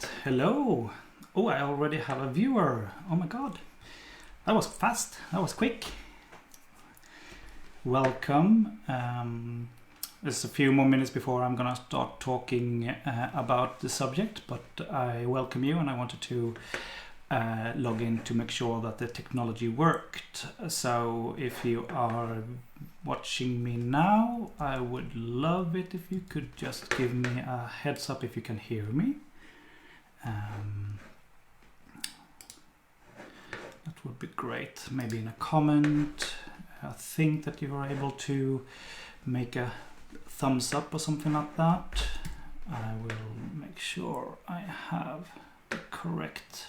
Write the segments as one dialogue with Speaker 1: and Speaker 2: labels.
Speaker 1: Right, hello. Oh, I already have a viewer. Oh my god. That was fast, that was quick. Welcome. There's a few more minutes before I'm gonna start talking about the subject, but I welcome you and I wanted to log in to make sure that the technology worked. So if you are watching me now, I would love it if you could just give me a heads up if you can hear me. That would be great. Maybe in a comment. I think that you are able to make a thumbs up or something like that. I will make sure I have the correct.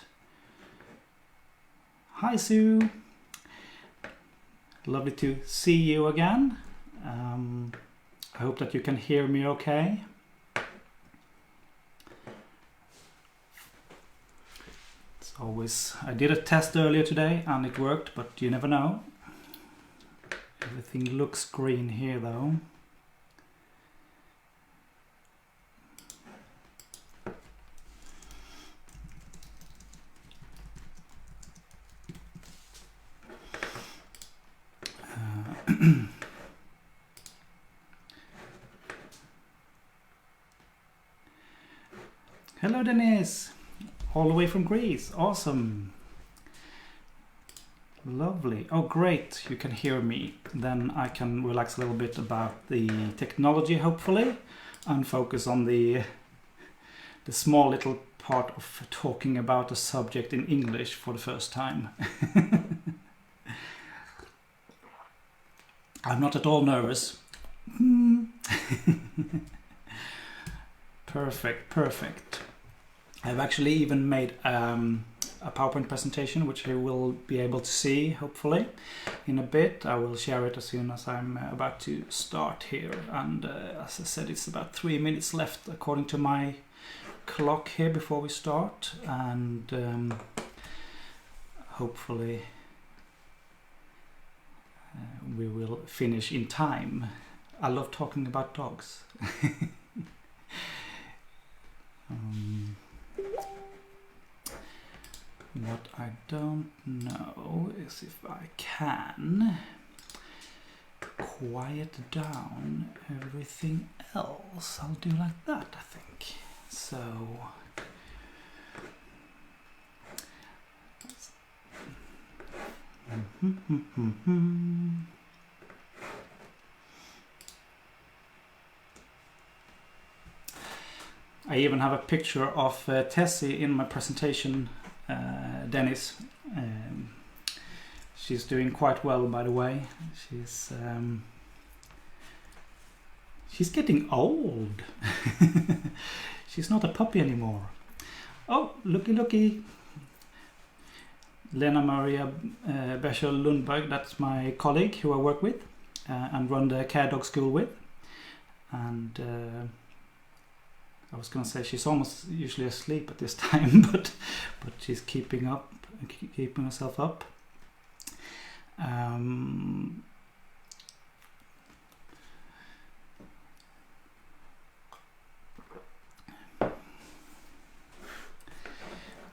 Speaker 1: Hi Sue. Lovely to see you again. I hope that you can hear me okay. It's always, I did a test earlier today and it worked, but you never know. Everything looks green here though. Hello Denise, all the way from Greece, awesome. Lovely, oh great, you can hear me. Then I can relax a little bit about the technology hopefully and focus on the small little part of talking about a subject in English for the first time. I'm not at all nervous. Perfect. I've actually even made a PowerPoint presentation which you will be able to see hopefully in a bit. I will share it as soon as I'm about to start here, and as I said, it's about 3 minutes left according to my clock here before we start, and hopefully we will finish in time. I love talking about dogs. What I don't know is if I can quiet down everything else. I'll do like that, I think. So I even have a picture of Tessie in my presentation. Dennis, she's doing quite well, by the way. She's getting old. She's not a puppy anymore. Oh, looky. Lena Maria Becher Lundberg, that's my colleague who I work with and run the care dog school with. And I was going to say she's almost usually asleep at this time, but she's keeping herself up. A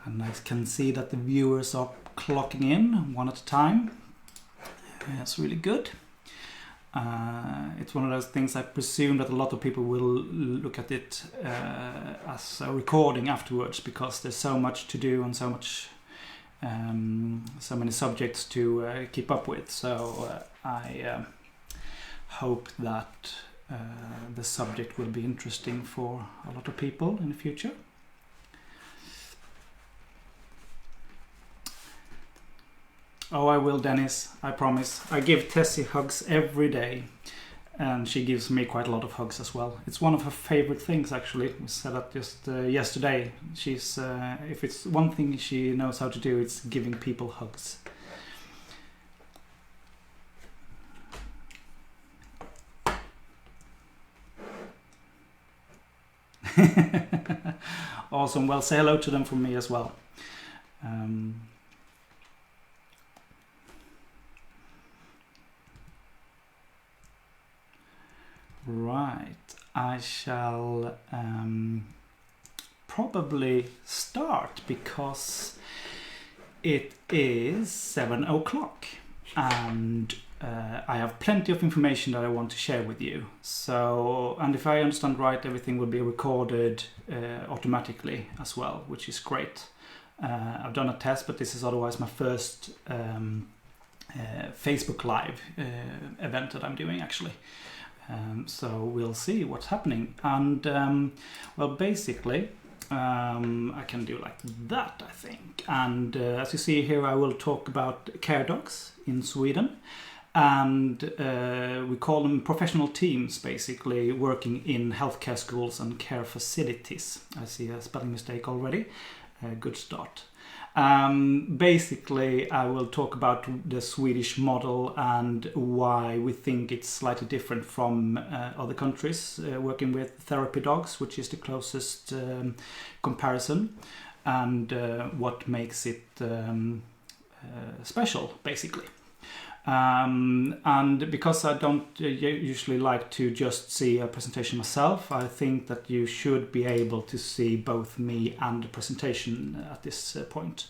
Speaker 1: nice, can see that the viewers are clocking in one at a time. That's really good. It's one of those things I presume that a lot of people will look at it as a recording afterwards, because there's so much to do and so many subjects to keep up with. So I hope that the subject will be interesting for a lot of people in the future. Oh, I will, Dennis. I promise. I give Tessie hugs every day, and she gives me quite a lot of hugs as well. It's one of her favorite things, actually. We said that just yesterday. She's if it's one thing she knows how to do, it's giving people hugs. Awesome. Well, say hello to them from me as well. Right, I shall probably start because it is 7 o'clock and I have plenty of information that I want to share with you. So, and if I understand right, everything will be recorded automatically as well, which is great. I've done a test, but this is otherwise my first Facebook Live event that I'm doing actually. So we'll see what's happening. And well, basically, I can do like that, I think. And as you see here, I will talk about care dogs in Sweden. And we call them professional teams, basically working in healthcare schools and care facilities. I see a spelling mistake already. Good start. Basically, I will talk about the Swedish model and why we think it's slightly different from other countries working with therapy dogs, which is the closest comparison, and what makes it special, basically. And because I don't usually like to just see a presentation myself, I think that you should be able to see both me and the presentation at this point.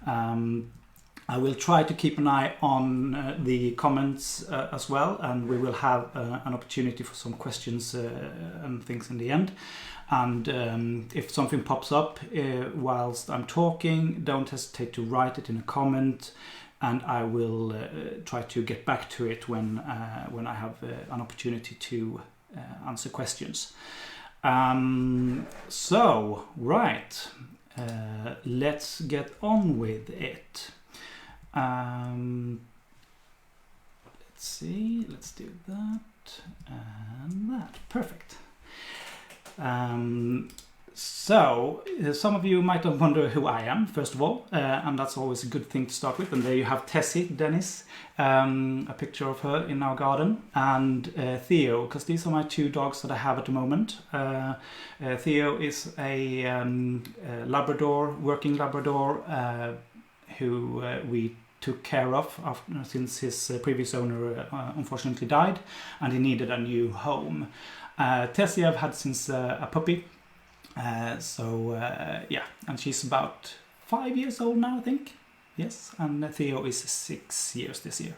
Speaker 1: I will try to keep an eye on the comments as well, and we will have an opportunity for some questions and things in the end. And if something pops up whilst I'm talking, don't hesitate to write it in a comment. And I will try to get back to it when I have an opportunity to answer questions. So, right, let's get on with it. Let's see, let's do that and that. Perfect. So, some of you might wonder who I am, first of all, and that's always a good thing to start with. And there you have Tessie, Dennis, a picture of her in our garden, and Theo, because these are my two dogs that I have at the moment. Theo is a Labrador, working Labrador, who we took care of since his previous owner unfortunately died, and he needed a new home. Tessie I've had since a puppy. Yeah, and she's about 5 years old now, I think. Yes, and Theo is 6 years this year.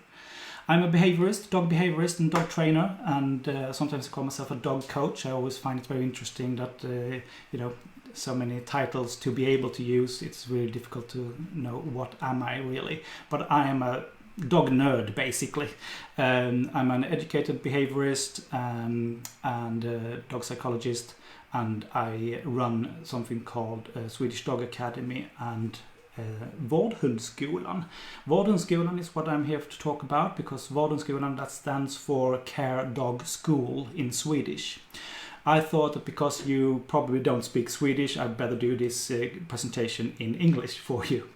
Speaker 1: I'm a behaviorist, dog behaviorist and dog trainer, and sometimes I call myself a dog coach. I always find it very interesting that, so many titles to be able to use. It's really difficult to know what am I really, but I am a dog nerd, basically. I'm an educated behaviorist and dog psychologist. And I run something called Swedish Dog Academy and Vårdhundsskolan. Vårdhundsskolan is what I'm here to talk about, because Vårdhundsskolan, that stands for Care Dog School in Swedish. I thought that because you probably don't speak Swedish, I'd better do this presentation in English for you.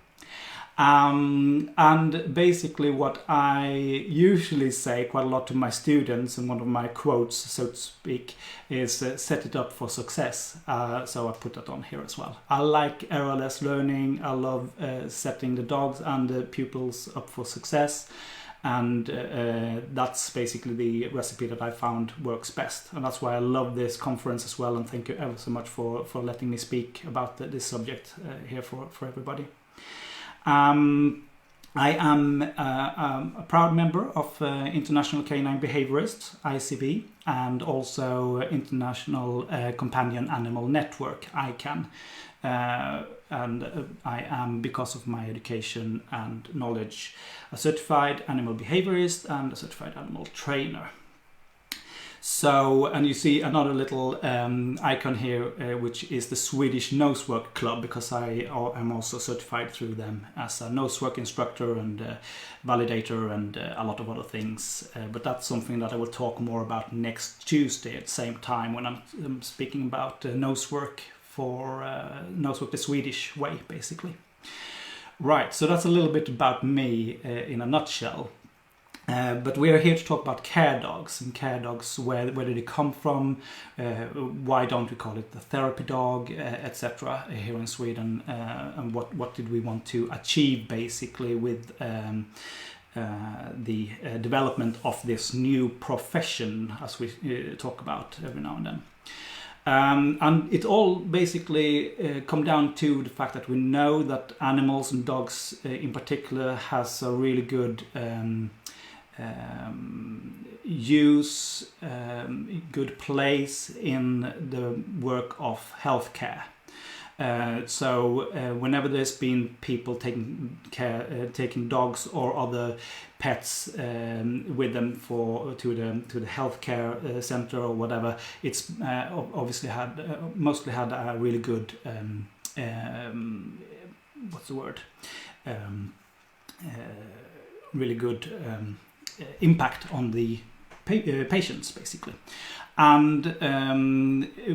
Speaker 1: And basically what I usually say quite a lot to my students, and one of my quotes, so to speak, is set it up for success. So I put that on here as well. I like errorless learning. I love setting the dogs and the pupils up for success. And that's basically the recipe that I found works best. And that's why I love this conference as well. And thank you ever so much for letting me speak about this subject here for everybody. I am a proud member of International Canine Behaviorists, ICB, and also International Companion Animal Network, ICAN. And I am, because of my education and knowledge, a certified animal behaviorist and a certified animal trainer. So, and you see another little icon here, which is the Swedish Nosework Club, because I am also certified through them as a nosework instructor and validator and a lot of other things. But that's something that I will talk more about next Tuesday at the same time, when I'm speaking about nosework for nosework the Swedish way, basically. Right, so that's a little bit about me in a nutshell. But we are here to talk about care dogs, and care dogs, where do they come from, why don't we call it the therapy dog, etc. here in Sweden, and what did we want to achieve basically with the development of this new profession, as we talk about every now and then. And it all basically come down to the fact that we know that animals, and dogs in particular, has a really good use, good place in the work of healthcare. So whenever there's been people taking dogs or other pets with them to the healthcare center or whatever, it's obviously mostly had a really good what's the word? Really good impact on the patients, basically. And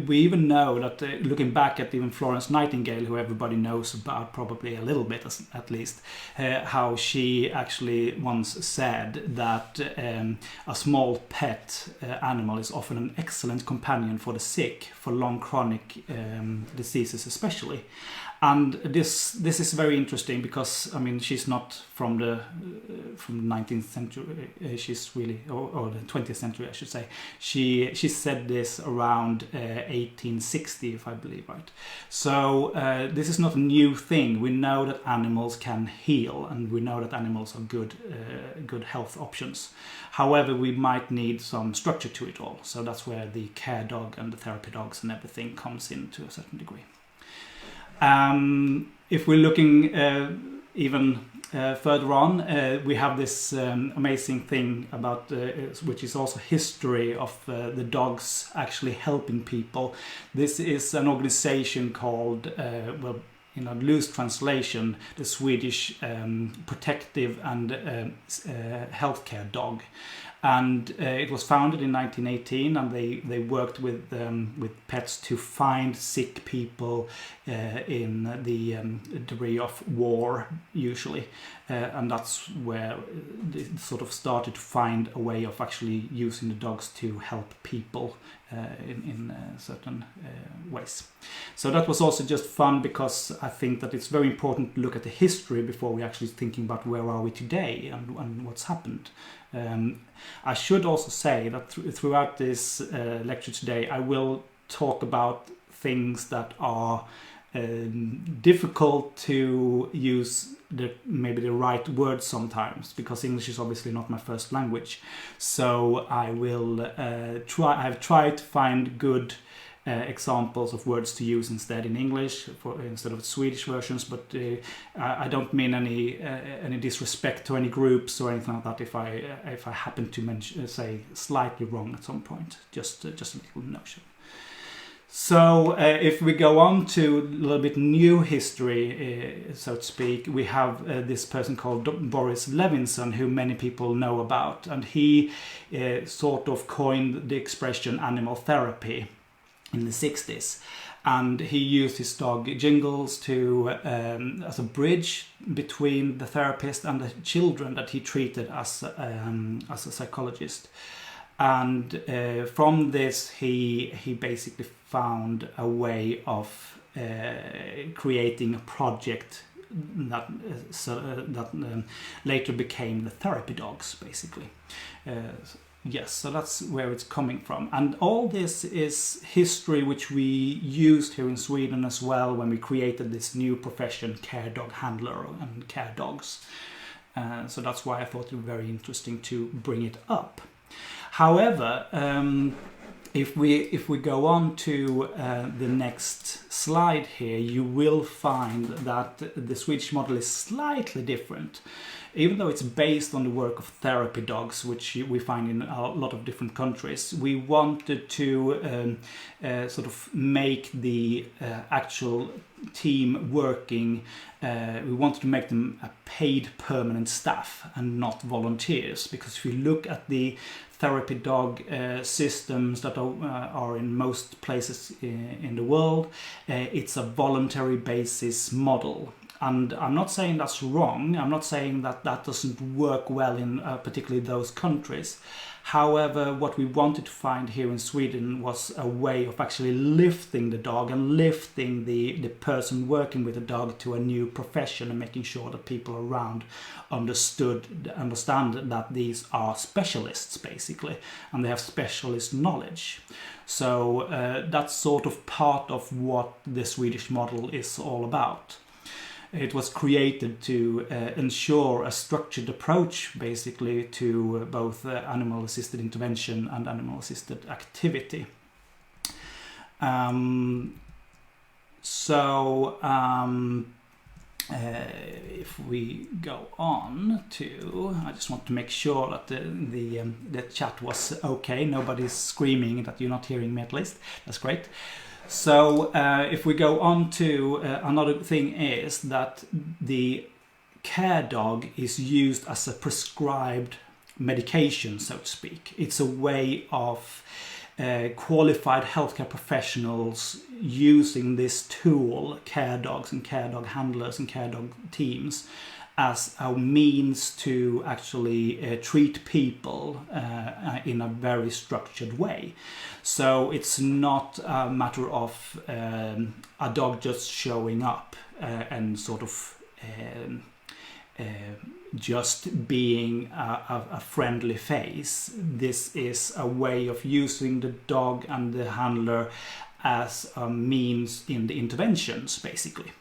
Speaker 1: we even know that looking back at even Florence Nightingale, who everybody knows about, probably a little bit at least, how she actually once said that a small pet animal is often an excellent companion for the sick, for long chronic diseases especially. And this is very interesting because, I mean, she's not from the 19th century. She's really, or the 20th century, I should say. She said this around 1860, if I believe right. So this is not a new thing. We know that animals can heal, and we know that animals are good health options. However, we might need some structure to it all. So that's where the care dog and the therapy dogs and everything comes in to a certain degree. If we're looking even further on, we have this amazing thing about, which is also history of the dogs actually helping people. This is an organization called, well, in a loose translation, the Swedish Protective and Healthcare Dog. And it was founded in 1918, and they worked with pets to find sick people in the debris of war, usually. And that's where they sort of started to find a way of actually using the dogs to help people in certain ways. So that was also just fun, because I think that it's very important to look at the history before we actually thinking about where are we today and what's happened. I should also say that throughout this lecture today, I will talk about things that are difficult to use maybe the right words sometimes, because English is obviously not my first language. So I will I've tried to find good examples of words to use instead in English instead of Swedish versions, but I don't mean any disrespect to any groups or anything like that if I happen to say slightly wrong at some point. Just a little notion. So if we go on to a little bit new history, so to speak, we have this person called Boris Levinsson, who many people know about, and he sort of coined the expression animal therapy in the 60s, and he used his dog Jingles to as a bridge between the therapist and the children that he treated as a psychologist. And from this he basically found a way of creating a project that later became the therapy dogs, basically. Yes, so that's where it's coming from. And all this is history which we used here in Sweden as well when we created this new profession, care dog handler and care dogs. So that's why I thought it was very interesting to bring it up. However, if we go on to the next slide here, you will find that the Swedish model is slightly different. Even though it's based on the work of therapy dogs, which we find in a lot of different countries, we wanted to sort of make the actual team working, we wanted to make them a paid permanent staff and not volunteers, because if you look at the therapy dog systems that are in most places in the world, it's a voluntary basis model. And I'm not saying that's wrong. I'm not saying that that doesn't work well in particularly those countries. However, what we wanted to find here in Sweden was a way of actually lifting the dog and lifting the person working with the dog to a new profession, and making sure that people around understand that these are specialists basically, and they have specialist knowledge. So that's sort of part of what the Swedish model is all about. It was created to ensure a structured approach basically to both animal-assisted intervention and animal-assisted activity. If we go on to, I just want to make sure that the chat was okay. Nobody's screaming that you're not hearing me at least. That's great. So if we go on to another thing is that the care dog is used as a prescribed medication, so to speak. It's a way of qualified healthcare professionals using this tool, care dogs and care dog handlers and care dog teams, as a means to actually treat people in a very structured way. So it's not a matter of a dog just showing up and sort of just being a friendly face. This is a way of using the dog and the handler as a means in the interventions, basically.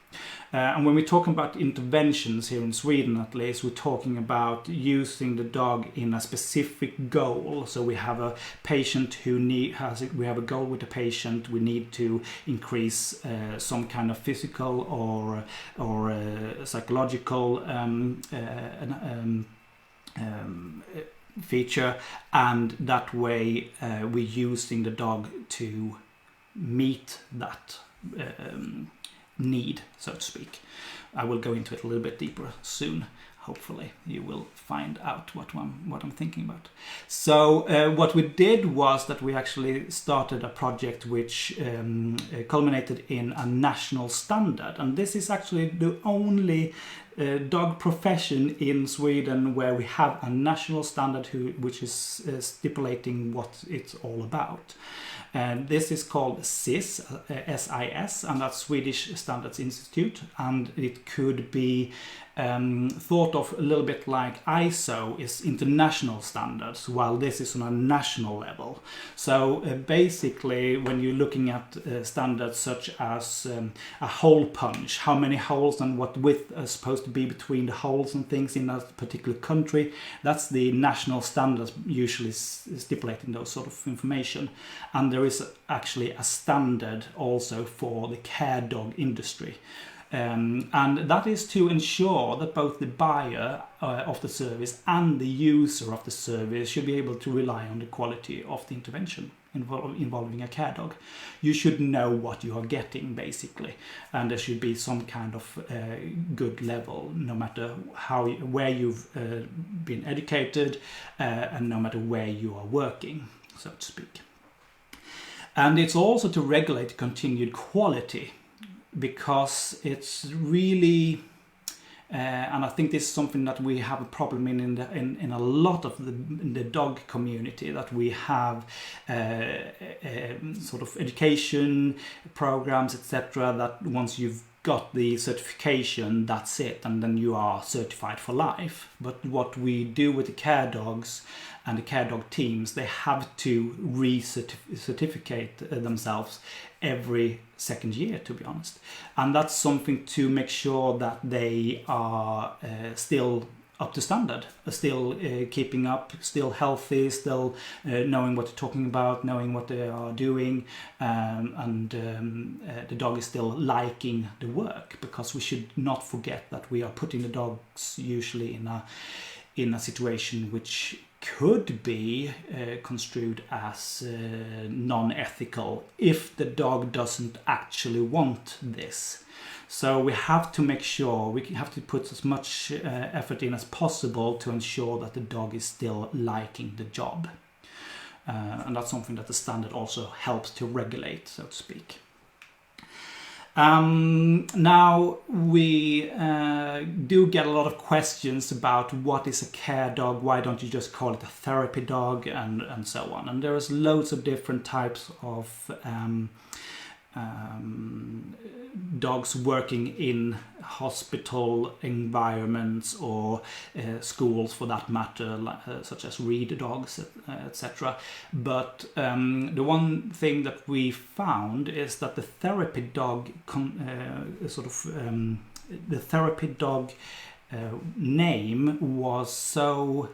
Speaker 1: And when we're talking about interventions here in Sweden, at least, we're talking about using the dog in a specific goal. So we have a patient who we have a goal with the patient. We need to increase some kind of physical or psychological feature, and that way we're using the dog to meet that need, so to speak. I will go into it a little bit deeper soon. Hopefully you will find out what I'm thinking about. So what we did was that we actually started a project which culminated in a national standard, and this is actually the only dog profession in Sweden where we have a national standard which is stipulating what it's all about. And this is called SIS, SIS, and that's Swedish Standards Institute, and it could be thought of a little bit like ISO is international standards, while this is on a national level. So basically, when you're looking at standards such as a hole punch, how many holes and what width is supposed to be between the holes and things in a particular country, that's the national standards usually stipulating those sort of information. And there is actually a standard also for the care dog industry. And that is to ensure that both the buyer of the service and the user of the service should be able to rely on the quality of the intervention involving a care dog. You should know what you are getting, basically, and there should be some kind of good level, no matter where you've been educated and no matter where you are working, so to speak. And it's also to regulate continued quality, because it's really, and I think this is something that we have a problem in a lot of the dog community, that we have sort of education programs, etc., that once you've got the certification, that's it, and then you are certified for life. But what we do with the care dogs and the care dog teams, they have to re-certificate themselves every second year, to be honest. And that's something to make sure that they are still up to standard, still keeping up, still healthy, still knowing what they're talking about, knowing what they are doing, and the dog is still liking the work, because we should not forget that we are putting the dogs usually in a situation which could be construed as non-ethical if the dog doesn't actually want this. So we have to make sure, we have to put as much effort in as possible to ensure that the dog is still liking the job. And that's something that the standard also helps to regulate, so to speak. Now we do get a lot of questions about what is a care dog, why don't you just call it a therapy dog, and so on. And there's loads of different types of dogs working in hospital environments or schools for that matter, such as read dogs, etc. But the one thing that we found is that the therapy dog name was so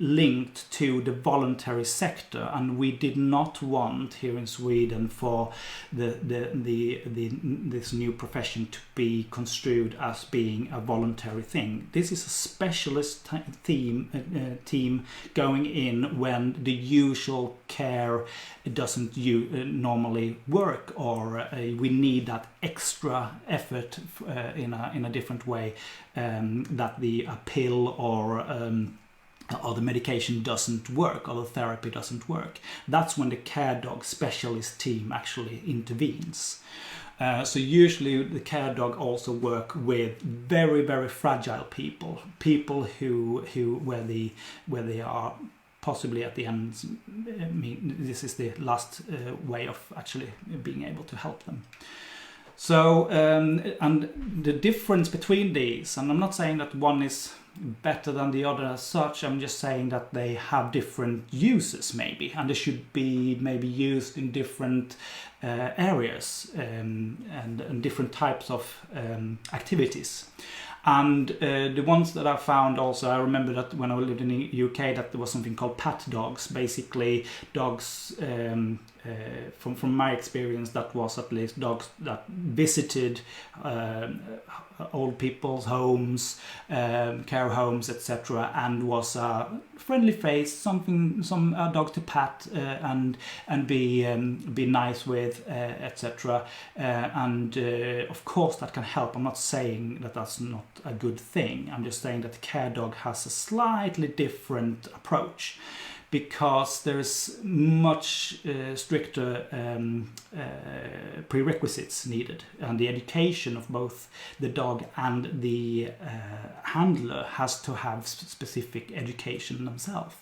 Speaker 1: linked to the voluntary sector, and we did not want here in Sweden for this new profession to be construed as being a voluntary thing. This is a specialist team going in when the usual care doesn't normally work, or we need that extra effort in a different way, that a pill or the medication doesn't work, or the therapy doesn't work. That's when the care dog specialist team actually intervenes. So usually the care dog also work with very, very fragile people who where they are possibly at the end, this is the last way of actually being able to help them. So, and the difference between these, and I'm not saying that one is better than the other as such, I'm just saying that they have different uses maybe, and they should be maybe used in different areas and different types of activities. And the ones that I found also, I remember that when I lived in the UK, that there was something called pat dogs, basically dogs, from my experience, that was at least dogs that visited old people's homes, care homes, etc., and was a friendly face, some dog to pat and be nice with, etc. And of course that can help. I'm not saying that that's not a good thing. I'm just saying that the care dog has a slightly different approach, because there's much stricter prerequisites needed, and the education of both the dog and the handler has to have specific education themselves.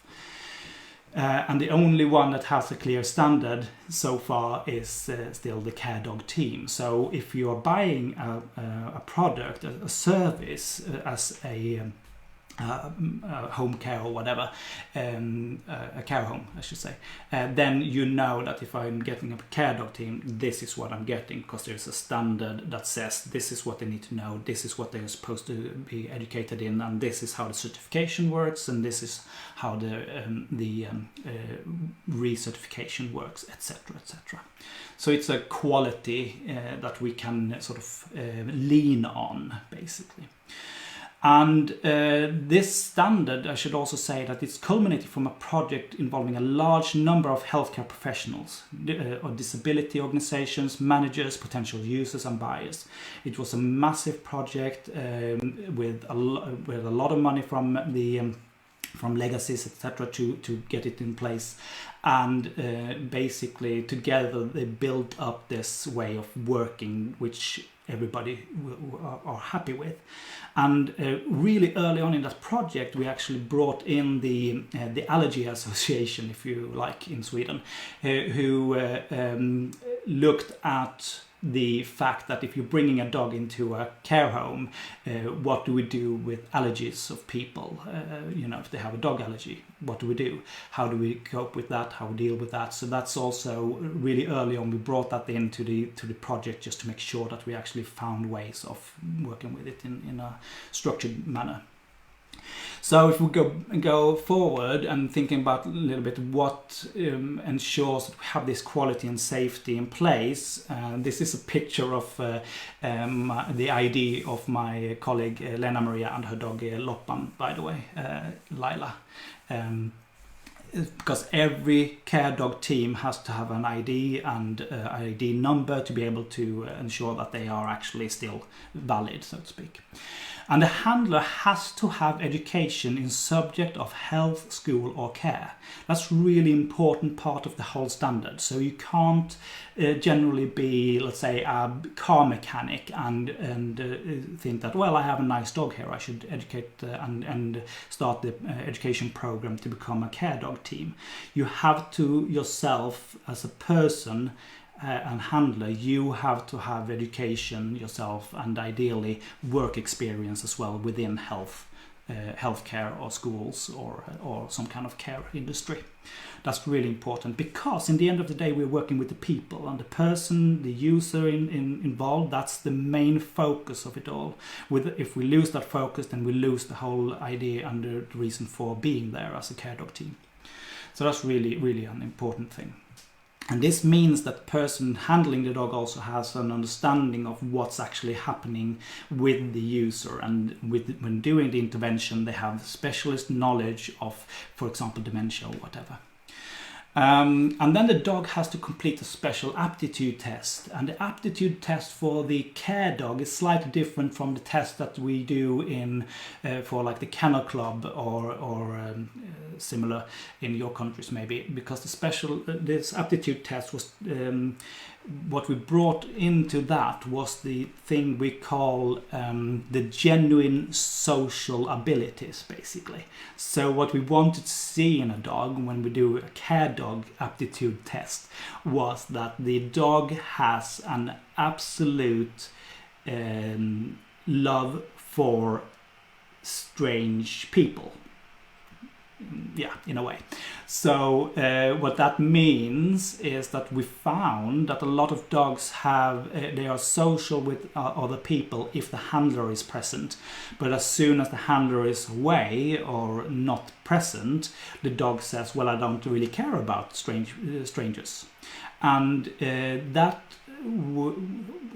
Speaker 1: And the only one that has a clear standard so far is still the care dog team. So if you are buying a product, a service, as a home care or whatever, a care home I should say, then you know that if I'm getting a care dog team, this is what I'm getting, because there's a standard that says this is what they need to know, this is what they're supposed to be educated in, and this is how the certification works, and this is how the recertification works, etc., etc. So it's a quality that we can sort of lean on, basically. And this standard, I should also say that it's culminated from a project involving a large number of healthcare professionals, or disability organizations, managers, potential users and buyers. It was a massive project with a lot of money from the from legacies, etc., to get it in place. And basically together they built up this way of working, which everybody are happy with. And really early on in that project, we actually brought in the Allergy Association, if you like, in Sweden, who looked at the fact that if you're bringing a dog into a care home, what do we do with allergies of people? If they have a dog allergy, what do we do? How do we cope with that? How we deal with that? So that's also really early on. We brought that into the project just to make sure that we actually found ways of working with it in a structured manner. So if we go forward and thinking about a little bit what ensures that we have this quality and safety in place, this is a picture of the ID of my colleague Lena Maria and her dog Loppan, by the way, Laila. Because every care dog team has to have an ID and ID number to be able to ensure that they are actually still valid, so to speak. And the handler has to have education in subject of health, school or care. That's really important part of the whole standard. So you can't generally be, let's say, a car mechanic and think that, well, I have a nice dog here, I should educate and start the education program to become a care dog team. You have to yourself as a person and handler, you have to have education yourself and ideally work experience as well within healthcare or schools or some kind of care industry. That's really important, because in the end of the day we're working with the people and the person, the user involved. That's the main focus of it all. If we lose that focus, then we lose the whole idea and the reason for being there as a care dog team. So that's really, really an important thing. And this means that the person handling the dog also has an understanding of what's actually happening with the user, and when doing the intervention they have specialist knowledge of, for example, dementia or whatever. And then the dog has to complete a special aptitude test, and the aptitude test for the care dog is slightly different from the test that we do for like the kennel club or similar in your countries maybe, because this aptitude test was what we brought into that was the thing we call the genuine social abilities, basically. So what we wanted to see in a dog when we do a care dog aptitude test was that the dog has an absolute love for strange people. Yeah, in a way. So what that means is that we found that a lot of dogs they are social with other people if the handler is present, but as soon as the handler is away or not present, the dog says, well, I don't really care about strangers. And that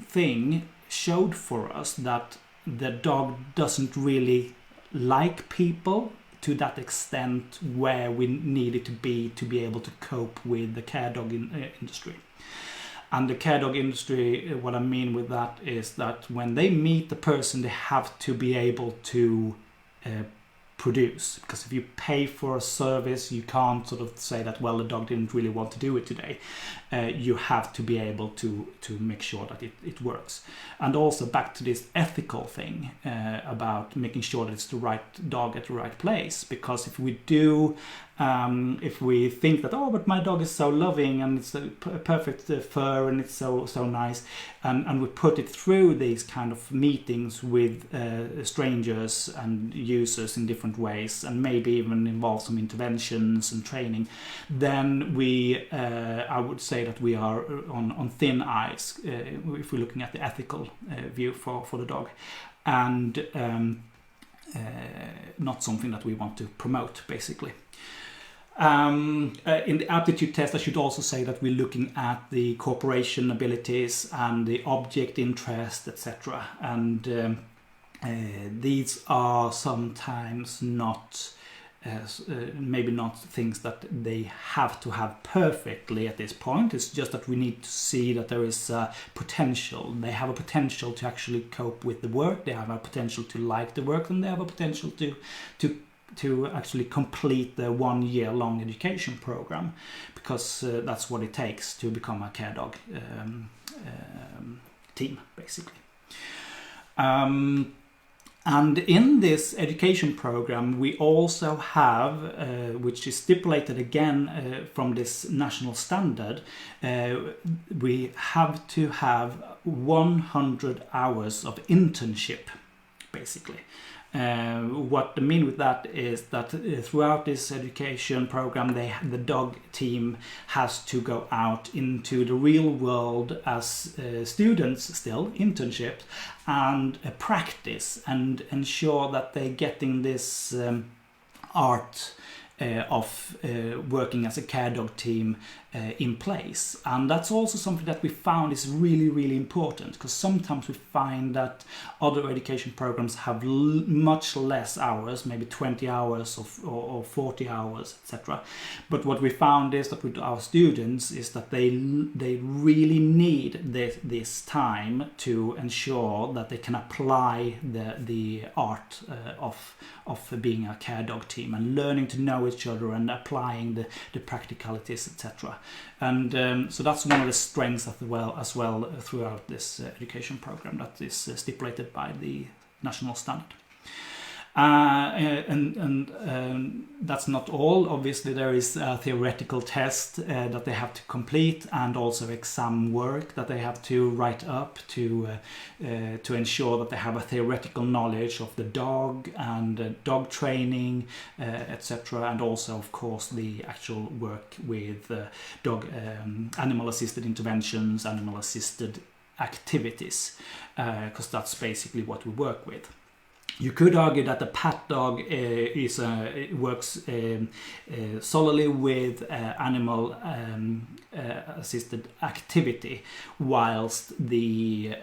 Speaker 1: thing showed for us that the dog doesn't really like people to that extent where we needed to be able to cope with the care dog industry. And the care dog industry, what I mean with that is that when they meet the person, they have to be able to produce, because if you pay for a service, you can't sort of say that, well, the dog didn't really want to do it today. You have to be able to make sure that it works. And also back to this ethical thing about making sure that it's the right dog at the right place, because if we think that, oh, but my dog is so loving and it's a perfect fur and it's so nice, and we put it through these kind of meetings with strangers and users in different ways, and maybe even involve some interventions and training, then I would say that we are on thin ice if we're looking at the ethical view for the dog, and not something that we want to promote, basically. In the aptitude test, I should also say that we're looking at the cooperation abilities and the object interest, etc. And these are sometimes not, maybe not things that they have to have perfectly at this point. It's just that we need to see that there is potential. They have a potential to actually cope with the work. They have a potential to like the work, and they have a potential to actually complete the 1 year long education program, because that's what it takes to become a care dog team, basically. And in this education program, we also have, which is stipulated again from this national standard, we have to have 100 hours of internship, basically. What I mean with that is that throughout this education program, the dog team has to go out into the real world as students, still internships, and practice and ensure that they're getting this art of working as a care dog team in place. And that's also something that we found is really, really important, because sometimes we find that other education programs have much less hours, maybe 20 hours or 40 hours, etc. But what we found is that with our students is that they really need this time to ensure that they can apply the art of being a care dog team and learning to know each other and applying the practicalities, etc. And so that's one of the strengths as well throughout this education program that is stipulated by the national standard. And that's not all. Obviously, there is a theoretical test that they have to complete, and also exam work that they have to write up to ensure that they have a theoretical knowledge of the dog and dog training, etc. And also, of course, the actual work with dog animal-assisted interventions, animal-assisted activities, because that's basically what we work with. You could argue that the pat dog works solely with animal assisted activity, whilst the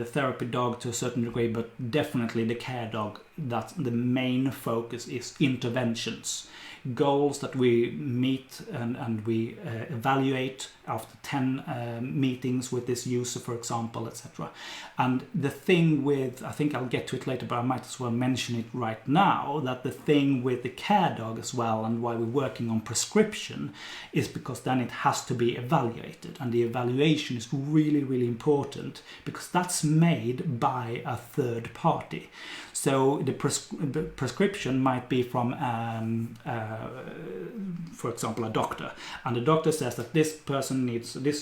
Speaker 1: therapy dog to a certain degree, but definitely the care dog, that the main focus is interventions. Goals that we meet and we evaluate after 10 meetings with this user, for example, etc. And the thing with, I think I'll get to it later, but I might as well mention it right now, that the thing with the care dog as well, and why we're working on prescription, is because then it has to be evaluated, and the evaluation is really, really important, because that's made by a third party. So the prescription might be from, for example, a doctor, and the doctor says that this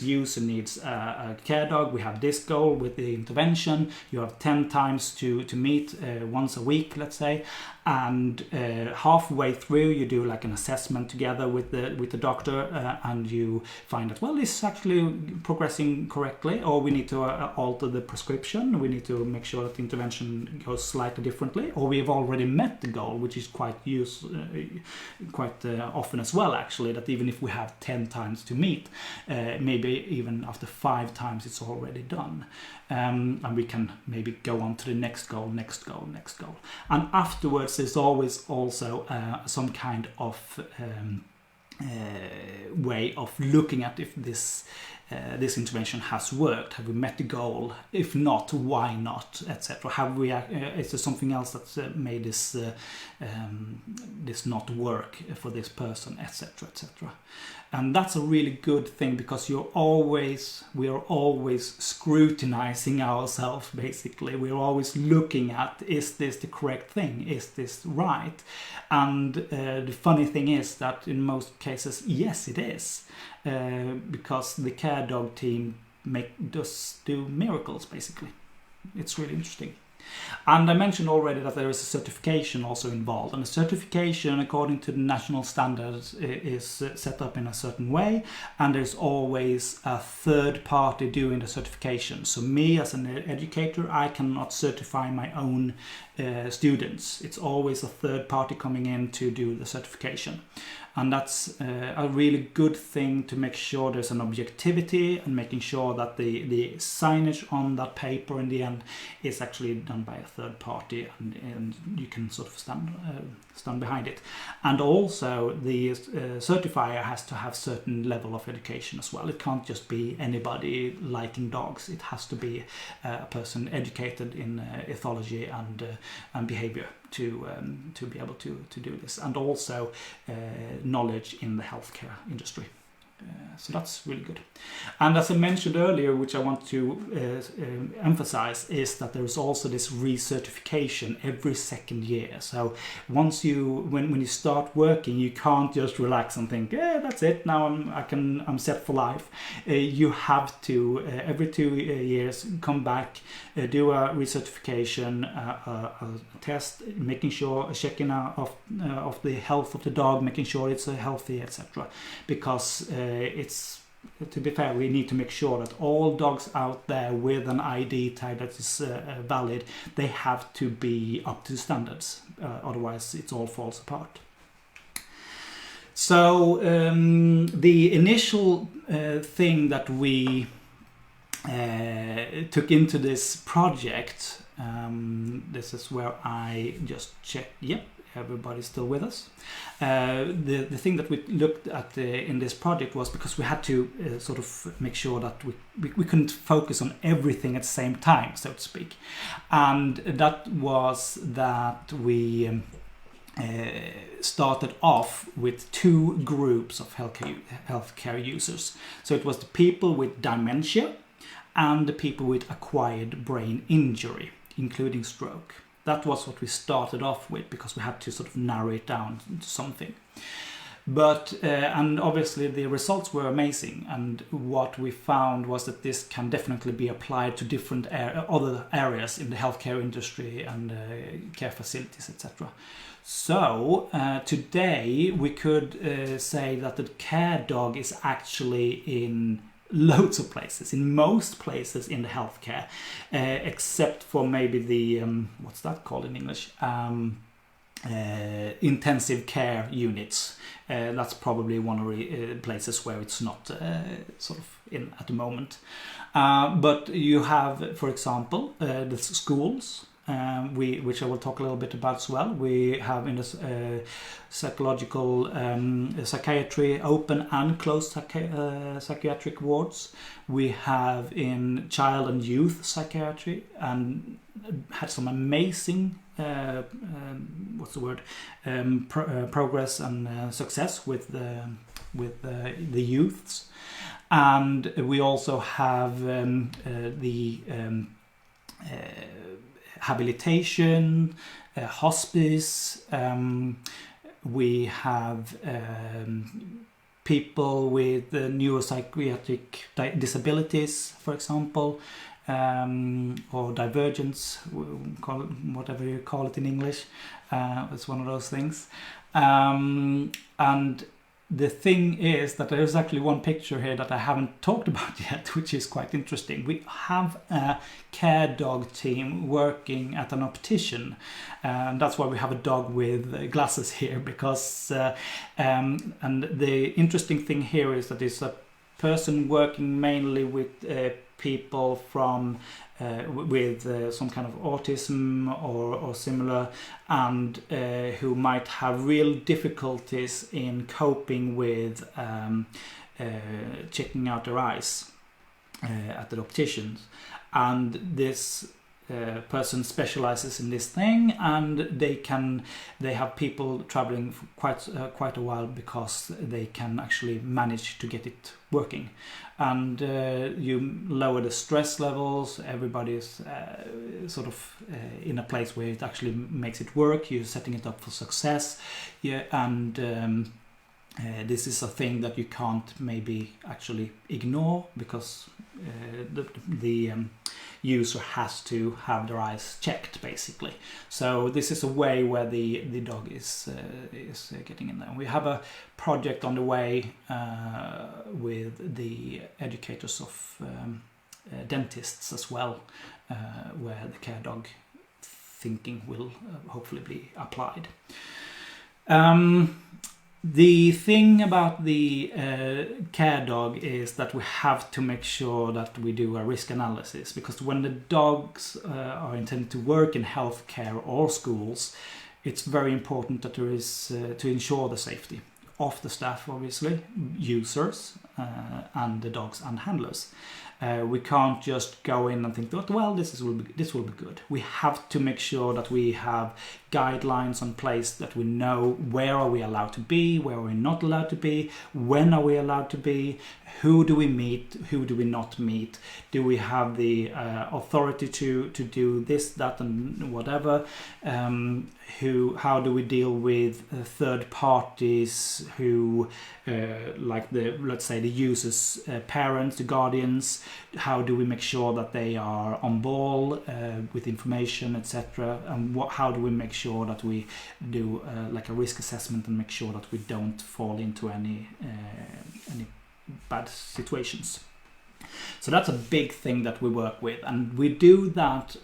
Speaker 1: user needs a care dog. We have this goal with the intervention. You have 10 times to meet once a week, let's say, and halfway through you do like an assessment together with the doctor, and you find that, well, this is actually progressing correctly, or we need to alter the prescription. We need to make sure that the intervention goes slightly differently, or we have already met the goal, which is quite often as well, actually, that even if we have 10 times to meet, maybe even after 5 times it's already done, and we can maybe go on to the next goal. And afterwards there's always also some kind of way of looking at if this intervention has worked. Have we met the goal? If not, why not, etc. Have we? Is there something else that's made this not work for this person, etc., etc. And that's a really good thing, because we are always scrutinizing ourselves. Basically, we're always looking at, is this the correct thing? Is this right? And the funny thing is that in most cases, yes, it is. Because the care dog team does do miracles, basically. It's really interesting. And I mentioned already that there is a certification also involved, and the certification, according to the national standards, is set up in a certain way, and there's always a third party doing the certification. So me as an educator, I cannot certify my own students. It's always a third party coming in to do the certification. And that's a really good thing to make sure there's an objectivity, and making sure that the signage on that paper in the end is actually done by a third party, and you can sort of stand behind it. And also the certifier has to have certain level of education as well. It can't just be anybody liking dogs. It has to be a person educated in ethology and behavior to be able to do this, and also knowledge in the healthcare industry. So that's really good. And as I mentioned earlier, which I want to emphasize, is that there's also this recertification every second year. So once when you start working, you can't just relax and think, yeah, that's it, now I'm set for life. You have to every 2 years come back, do a recertification, a test, making sure, checking out of the health of the dog, making sure it's healthy, etc. Because it's, to be fair, we need to make sure that all dogs out there with an ID tag that is valid, they have to be up to standards. Otherwise, it all falls apart. So the initial thing that we took into this project, this is where I just check, yep, everybody's still with us. The thing that we looked at in this project was because we had to sort of make sure that we couldn't focus on everything at the same time, so to speak. And that was that we started off with two groups of healthcare users. So it was the people with dementia and the people with acquired brain injury, including stroke. That was what we started off with because we had to sort of narrow it down to something. But and obviously the results were amazing, and what we found was that this can definitely be applied to different other areas in the healthcare industry and care facilities, etc. So today we could say that the care dog is actually in loads of places, in most places in the healthcare, except for maybe the what's that called in English, intensive care units. That's probably one of the places where it's not sort of in at the moment. But you have, for example, the schools, which I will talk a little bit about as well. We have in this psychological psychiatry, open and closed psychiatric wards. We have in child and youth psychiatry, and had some amazing progress and success with the youths. And we also have the habilitation, hospice. We have people with neuropsychiatric disabilities, for example, or divergence, call it, whatever you call it in English. It's one of those things. And the thing is that there is actually one picture here that I haven't talked about yet, which is quite interesting. We have a care dog team working at an optician, and that's why we have a dog with glasses here, because and the interesting thing here is that it's a person working mainly with people from with some kind of autism or similar, and who might have real difficulties in coping with checking out their eyes at the opticians. And this person specializes in this thing, and they have people traveling for quite a while because they can actually manage to get it working. And you lower the stress levels, everybody's sort of in a place where it actually makes it work. You're setting it up for success, yeah. And this is a thing that you can't maybe actually ignore, because the user has to have their eyes checked, basically. So this is a way where the dog is getting in there. We have a project on the way with the educators of dentists as well, where the care dog thinking will hopefully be applied. The thing about the care dog is that we have to make sure that we do a risk analysis, because when the dogs are intended to work in healthcare or schools, it's very important that there is to ensure the safety of the staff, obviously, users, and the dogs and handlers. We can't just go in and think that, well, this will be good. We have to make sure that we have guidelines in place, that we know where are we allowed to be, where are we not allowed to be, when are we allowed to be, who do we meet, who do we not meet, do we have the authority to do this, that, and whatever. How do we deal with third parties who, like let's say the users' parents, the guardians? How do we make sure that they are on ball with information, etc.? And how do we make sure that we do like a risk assessment and make sure that we don't fall into any bad situations? So that's a big thing that we work with, and we do that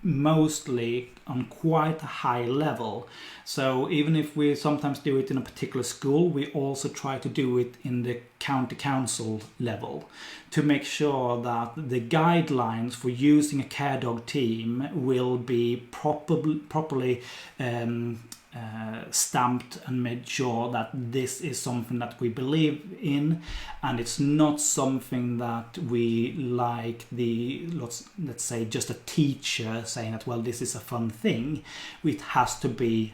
Speaker 1: mostly on quite a high level. So even if we sometimes do it in a particular school, we also try to do it in the county council level to make sure that the guidelines for using a care dog team will be properly stamped and made sure that this is something that we believe in, and it's not something that we like let's say just a teacher saying that, well, this is a fun thing. It has to be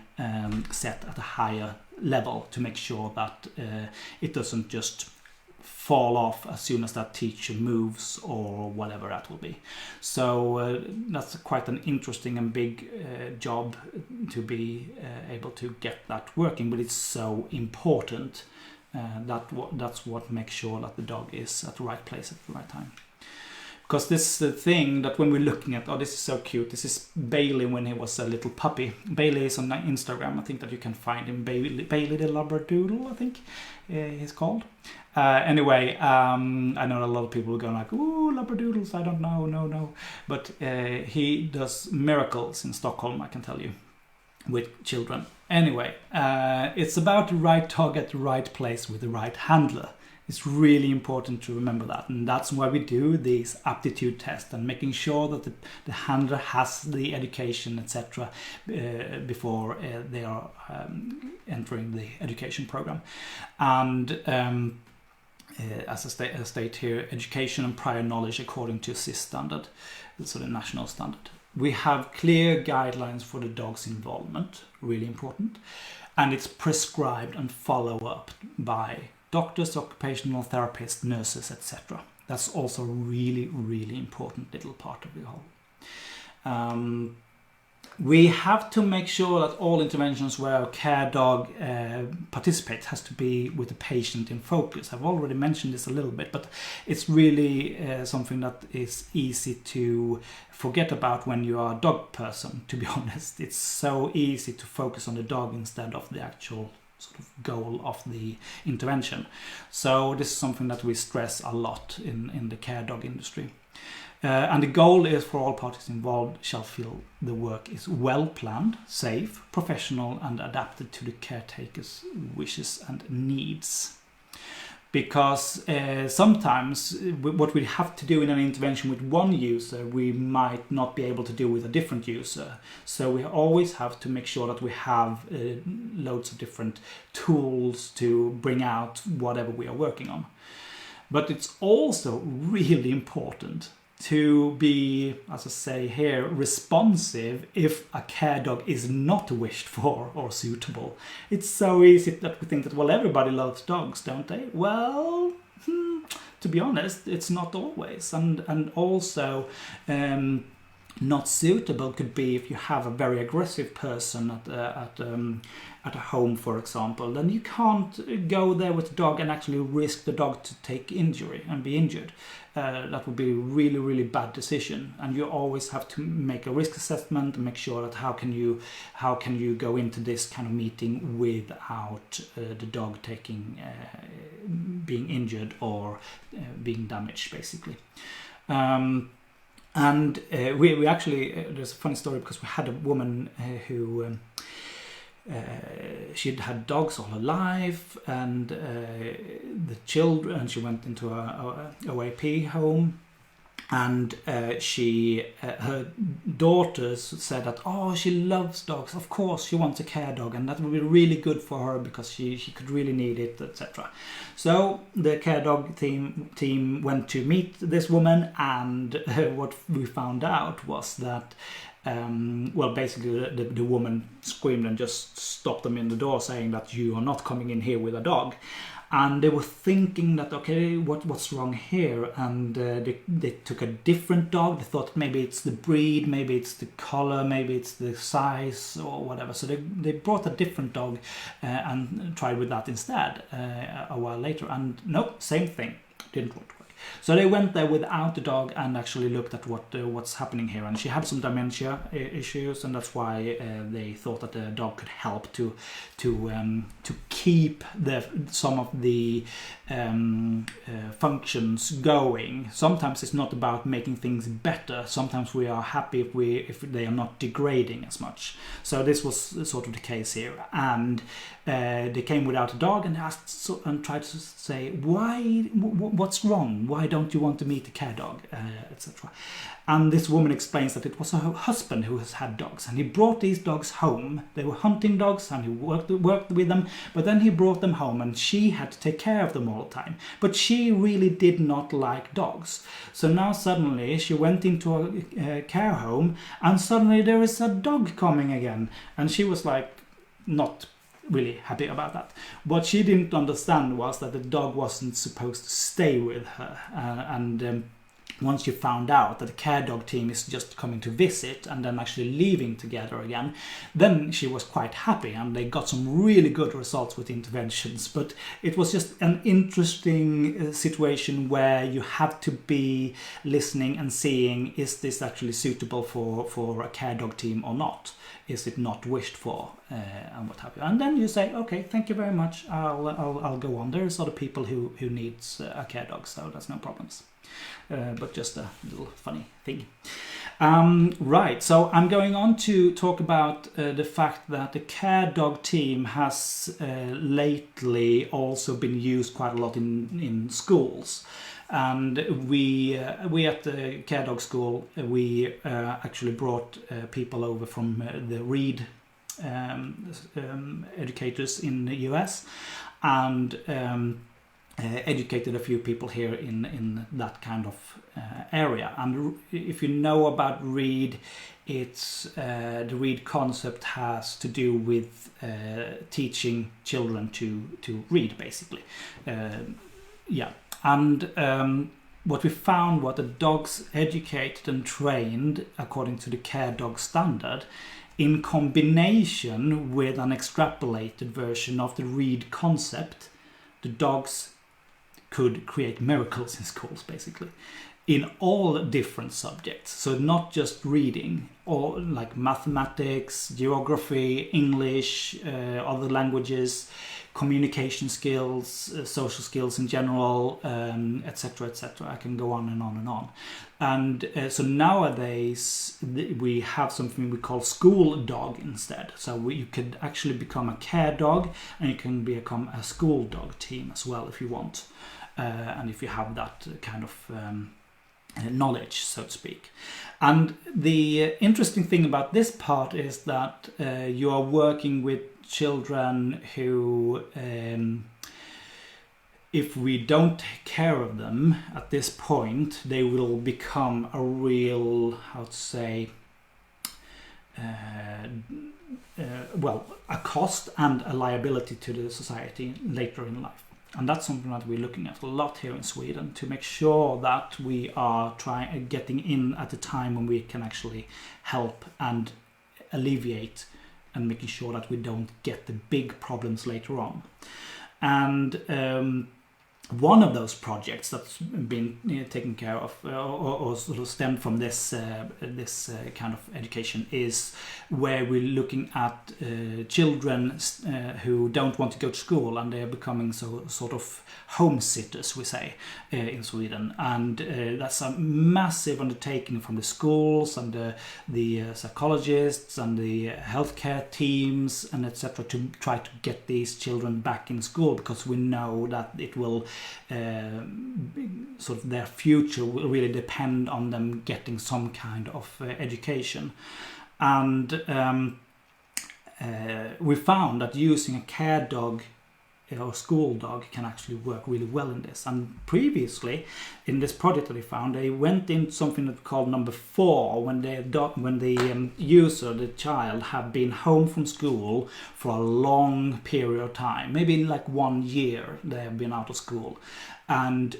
Speaker 1: set at a higher level to make sure that it doesn't just fall off as soon as that teacher moves or whatever that will be. So that's quite an interesting and big job to be able to get that working, but it's so important. That's what makes sure that the dog is at the right place at the right time. Because this is the thing that when we're looking at, oh, this is so cute. This is Bailey when he was a little puppy. Bailey is on Instagram. I think that you can find him. Bailey the Labradoodle, I think he's called. Anyway, I know a lot of people are going like, ooh, Labradoodles, I don't know, no. But he does miracles in Stockholm, I can tell you, with children. Anyway, it's about the right dog at the right place with the right handler. It's really important to remember that, and that's why we do these aptitude tests and making sure that the handler has the education, etc., before they are entering the education program. And as I state here, education and prior knowledge according to SIS standard, so the national standard. We have clear guidelines for the dog's involvement, really important, and it's prescribed and followed up by doctors, occupational therapists, nurses, etc. That's also a really, really important little part of the whole. We have to make sure that all interventions where a care dog participates has to be with the patient in focus. I've already mentioned this a little bit, but it's really something that is easy to forget about when you are a dog person, to be honest. It's so easy to focus on the dog instead of the actual sort of goal of the intervention. So this is something that we stress a lot in the care dog industry. And the goal is for all parties involved shall feel the work is well planned, safe, professional, and adapted to the caretaker's wishes and needs. Because sometimes what we have to do in an intervention with one user, we might not be able to do with a different user. So we always have to make sure that we have loads of different tools to bring out whatever we are working on. But it's also really important to be, as I say here, responsive if a care dog is not wished for or suitable. It's so easy that we think that, well, everybody loves dogs, don't they? Well, to be honest, it's not always. And also not suitable could be if you have a very aggressive person at a home, for example. Then you can't go there with the dog and actually risk the dog to take injury and be injured. That would be a really, really bad decision. And you always have to make a risk assessment and make sure that how can you go into this kind of meeting without the dog being injured or being damaged, basically. And we actually, there's a funny story because we had a woman who she'd had dogs all her life, and the children, she went into a OAP home, and her daughters said that, oh, she loves dogs, of course she wants a care dog, and that would be really good for her because she could really need it, etc. So the care dog team went to meet this woman, and what we found out was that basically the woman screamed and just stopped them in the door, saying that you are not coming in here with a dog. And they were thinking that, okay, what's wrong here? And they took a different dog. They thought maybe it's the breed, maybe it's the color, maybe it's the size or whatever. So they brought a different dog and tried with that instead a while later. And nope, same thing, didn't work. So they went there without the dog and actually looked at what's happening here. And she had some dementia issues, and that's why they thought that the dog could help to keep some of the functions going. Sometimes it's not about making things better. Sometimes we are happy if they are not degrading as much. So this was sort of the case here, and they came without a dog and asked and tried to say, what's wrong? Why don't you want to meet a care dog, etc. And this woman explains that it was her husband who has had dogs, and he brought these dogs home. They were hunting dogs, and he worked with them, but then he brought them home, and she had to take care of them all the time. But she really did not like dogs. So now suddenly she went into a care home, and suddenly there is a dog coming again, and she was like not really happy about that. What she didn't understand was that the dog wasn't supposed to stay with her, and once you found out that the care dog team is just coming to visit and then actually leaving together again, then she was quite happy, and they got some really good results with interventions. But it was just an interesting situation where you have to be listening and seeing, is this actually suitable for a care dog team or not? Is it not wished for, and what have you? And then you say, okay, thank you very much, I'll go on. There's other people who needs a care dog, so that's no problems. But just a little funny thing. Right, so I'm going on to talk about the fact that the care dog team has lately also been used quite a lot in schools. And we at the care dog school, we actually brought people over from the Reed educators in the US, and educated a few people here in that kind of area. And if you know about Reed, it's the Reed concept has to do with teaching children to read, basically. And what we found was the dogs educated and trained according to the care dog standard, in combination with an extrapolated version of the Reed concept, the dogs could create miracles in schools, basically, in all different subjects. So not just reading, or like mathematics, geography, English, other languages, communication skills, social skills in general, etc., etc. I can go on and on and on. And so nowadays we have something we call school dog instead. So you could actually become a care dog, and you can become a school dog team as well if you want, and if you have that kind of knowledge, so to speak. And the interesting thing about this part is that you are working with children who, if we don't take care of them at this point, they will become a real, how to say, a cost and a liability to the society later in life. And that's something that we're looking at a lot here in Sweden, to make sure that we are getting in at a time when we can actually help and alleviate, and making sure that we don't get the big problems later on. And one of those projects that's been taken care of or sort of stemmed from this kind of education is where we're looking at children who don't want to go to school, and they're becoming sort of home sitters, we say, in Sweden. And that's a massive undertaking from the schools and the psychologists and the healthcare teams and etc. to try to get these children back in school, because we know that it will sort of their future will really depend on them getting some kind of education. And we found that using a care dog or school dog can actually work really well in this. And previously, in this project that they found, they went into something that's called number 4, when the user, the child, have been home from school for a long period of time, maybe like 1 year they have been out of school. And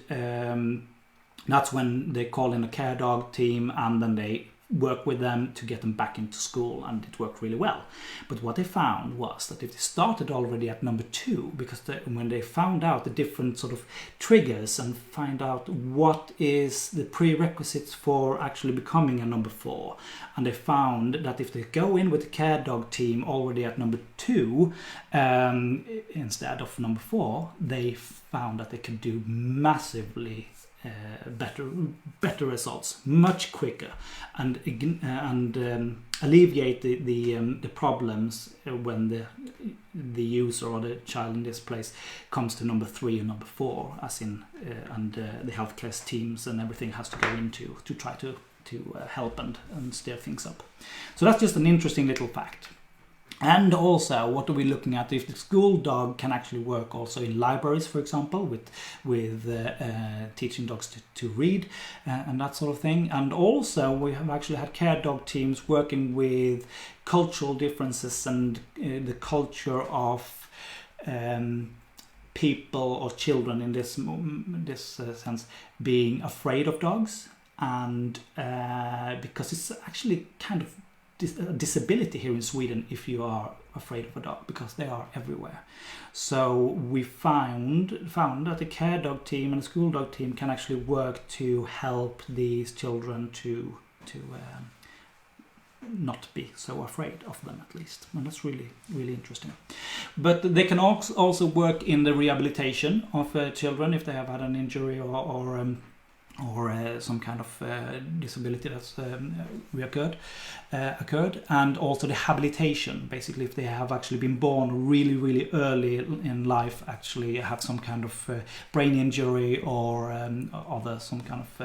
Speaker 1: that's when they call in a care dog team, and then they work with them to get them back into school, and it worked really well. But what they found was that if they started already at number 2, because when they found out the different sort of triggers and find out what is the prerequisites for actually becoming a number 4, and they found that if they go in with the care dog team already at number 2 instead of number 4, they found that they could do massively better results much quicker, and alleviate the problems when the user or the child in this place comes to number 3 or number 4, as in and the healthcare teams and everything has to go into to try to help and steer things up. So that's just an interesting little fact. And also, what are we looking at? If the school dog can actually work also in libraries, for example, with teaching dogs to read and that sort of thing. And also, we have actually had care dog teams working with cultural differences and the culture of people or children in this sense being afraid of dogs, and because it's actually kind of disability here in Sweden if you are afraid of a dog, because they are everywhere. So we found that the care dog team and the school dog team can actually work to help these children to not be so afraid of them, at least. And that's really, really interesting. But they can also work in the rehabilitation of children if they have had an injury or some kind of disability that's occurred, and also the habilitation. Basically, if they have actually been born really, really early in life, actually have some kind of brain injury or some kind of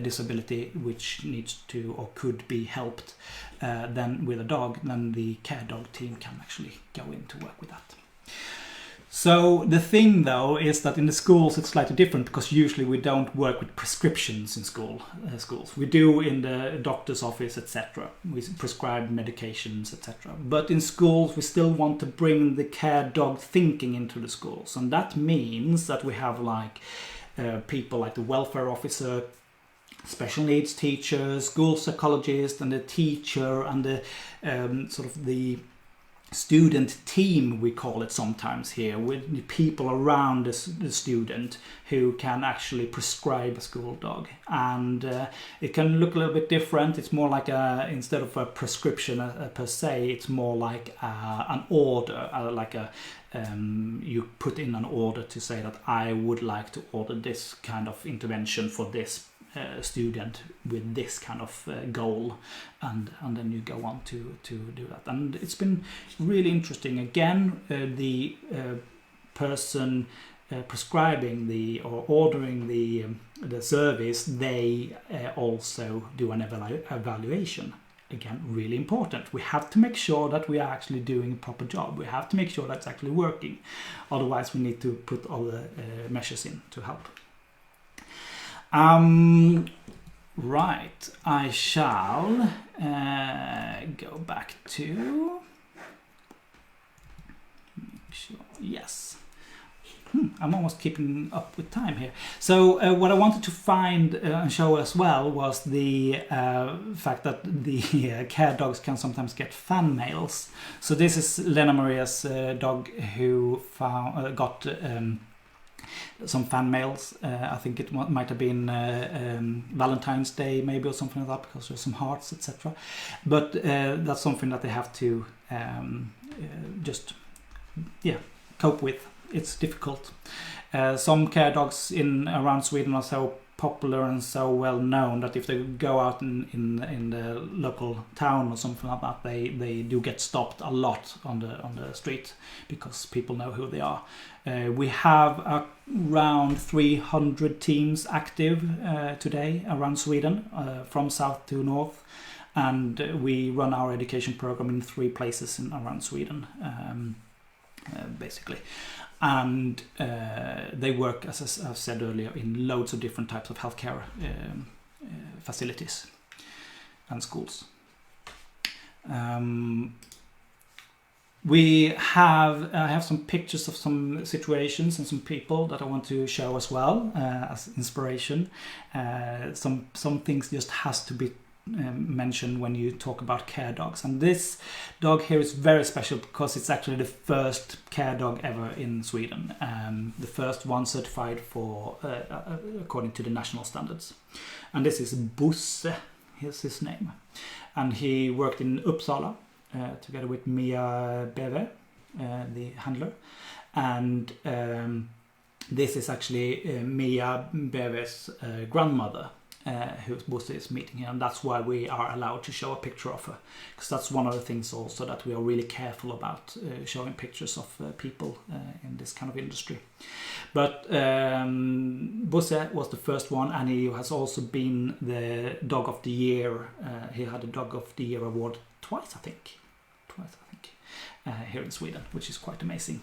Speaker 1: disability which needs to or could be helped, then with a dog, then the care dog team can actually go in to work with that. So the thing, though, is that in the schools it's slightly different, because usually we don't work with prescriptions in schools. We do in the doctor's office, etc. We prescribe medications, etc. But in schools we still want to bring the care dog thinking into the schools, and that means that we have people like the welfare officer, special needs teachers, school psychologist, and the teacher, and the sort of the student team, we call it sometimes here, with the people around the student who can actually prescribe a school dog. And it can look a little bit different. It's more like instead of a prescription per se, it's more like an order, you put in an order to say that I would like to order this kind of intervention for this student with this kind of goal, and then you go on to do that. And it's been really interesting. Again, the person prescribing or ordering the service, they also do an evaluation. Again, really important. We have to make sure that we are actually doing a proper job. We have to make sure that's actually working. Otherwise, we need to put all the measures in to help. Right, I shall go back to make sure. Yes, I'm almost keeping up with time here. So what I wanted to find and show as well was the fact that the care dogs can sometimes get fan mails. So this is Lena Maria's dog who got some fan mails. I think it might have been Valentine's Day maybe, or something like that, because there's some hearts, etc. But that's something that they have to just cope with. It's difficult. Some care dogs around Sweden are so popular and so well known that if they go out in the local town or something like that, they do get stopped a lot on the street, because people know who they are. We have around 300 teams active today around Sweden, from south to north, and we run our education program in 3 places around Sweden, basically. And they work, as I've said earlier, in loads of different types of healthcare facilities and schools. I have some pictures of some situations and some people that I want to show as well as inspiration. Some things just has to be mention when you talk about care dogs. And this dog here is very special because it's actually the first care dog ever in Sweden. The first one certified for according to the national standards. And this is Bosse, here's his name. And he worked in Uppsala together with Mia Beve, the handler. And this is actually Mia Beve's grandmother, who Bosse is meeting here, and that's why we are allowed to show a picture of her, because that's one of the things also that we are really careful about, showing pictures of people in this kind of industry. But Bosse was the first one, and he has also been the Dog of the Year. He had a Dog of the Year award twice, I think, here in Sweden, which is quite amazing.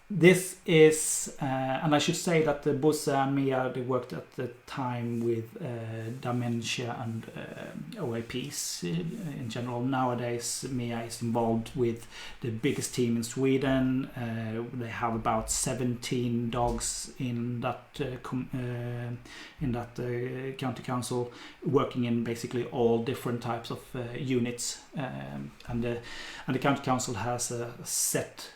Speaker 1: This is, and I should say that Bosse and Mia, they worked at the time with dementia and OAPs in general. Nowadays, Mia is involved with the biggest team in Sweden. They have about 17 dogs in that county council, working in basically all different types of units. And the county council has set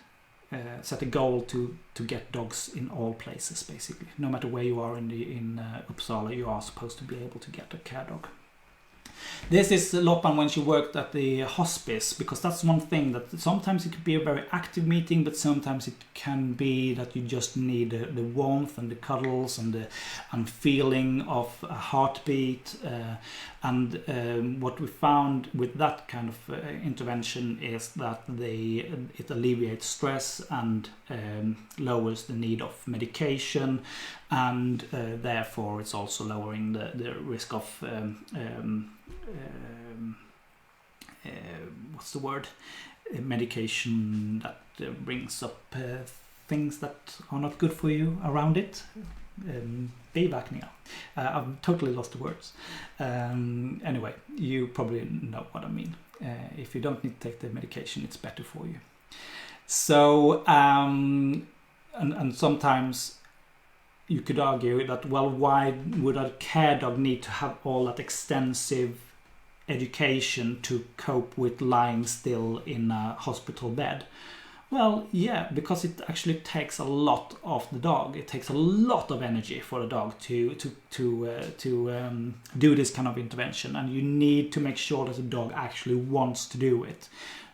Speaker 1: a goal to get dogs in all places, basically. No matter where you are in Uppsala, you are supposed to be able to get a care dog. This is Loppan when she worked at the hospice, because that's one thing that sometimes it could be a very active meeting, but sometimes it can be that you just need the warmth and the cuddles and the feeling of a heartbeat. And what we found with that kind of intervention is that it alleviates stress and lowers the need of medication, and therefore it's also lowering the risk of what's the word? Medication that brings up things that are not good for you around it. Biverkningar. I've totally lost the words. Anyway, you probably know what I mean. If you don't need to take the medication, it's better for you. So, and sometimes you could argue that, well, why would a care dog need to have all that extensive education to cope with lying still in a hospital bed? Well, yeah, because it actually takes a lot of the dog. It takes a lot of energy for the dog to do this kind of intervention, and you need to make sure that the dog actually wants to do it.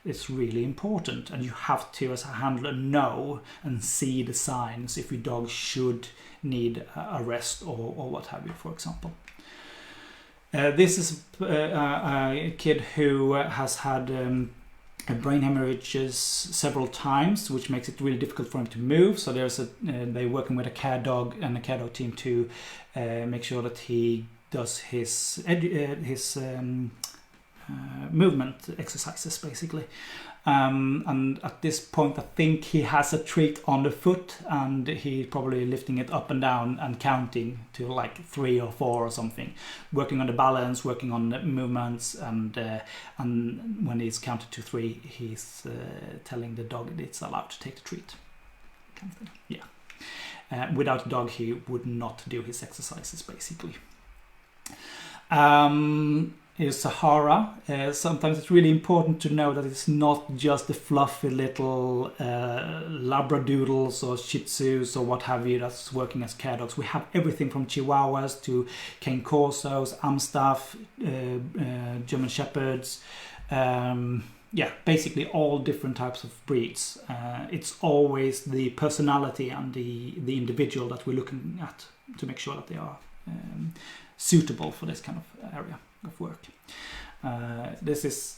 Speaker 1: It's really important, and you have to, as a handler, know and see the signs if your dog should need a rest or what have you, for example. This is a kid who has had brain hemorrhages several times, which makes it really difficult for him to move. So they're working with a care dog and a care dog team to make sure that he does his movement exercises, basically. And at this point, I think he has a treat on the foot, and he's probably lifting it up and down and counting to like 3 or 4 or something, working on the balance, working on the movements, and when he's counted to 3, he's telling the dog that it's allowed to take the treat. Kind of thing. Yeah. Without a dog, he would not do his exercises, basically. Is Sahara. Sometimes it's really important to know that it's not just the fluffy little Labradoodles or Shih Tzus or what have you that's working as care dogs. We have everything from Chihuahuas to Cane Corsos, Amstaff, German Shepherds. Basically all different types of breeds. It's always the personality and the individual that we're looking at to make sure that they are suitable for this kind of area of work. This is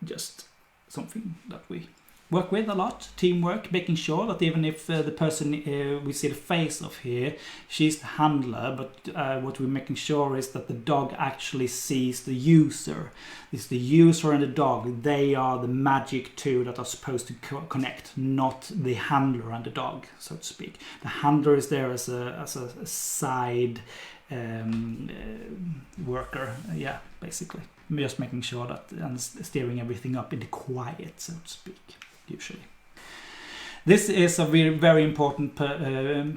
Speaker 1: just something that we work with a lot, teamwork, making sure that even if the person we see the face of here, she's the handler, but what we're making sure is that the dog actually sees the user. It's the user and the dog. They are the magic two that are supposed to connect, not the handler and the dog, so to speak. The handler is there as a side worker, basically. Just making sure that and steering everything up in the quiet, so to speak, usually. This is a very, very important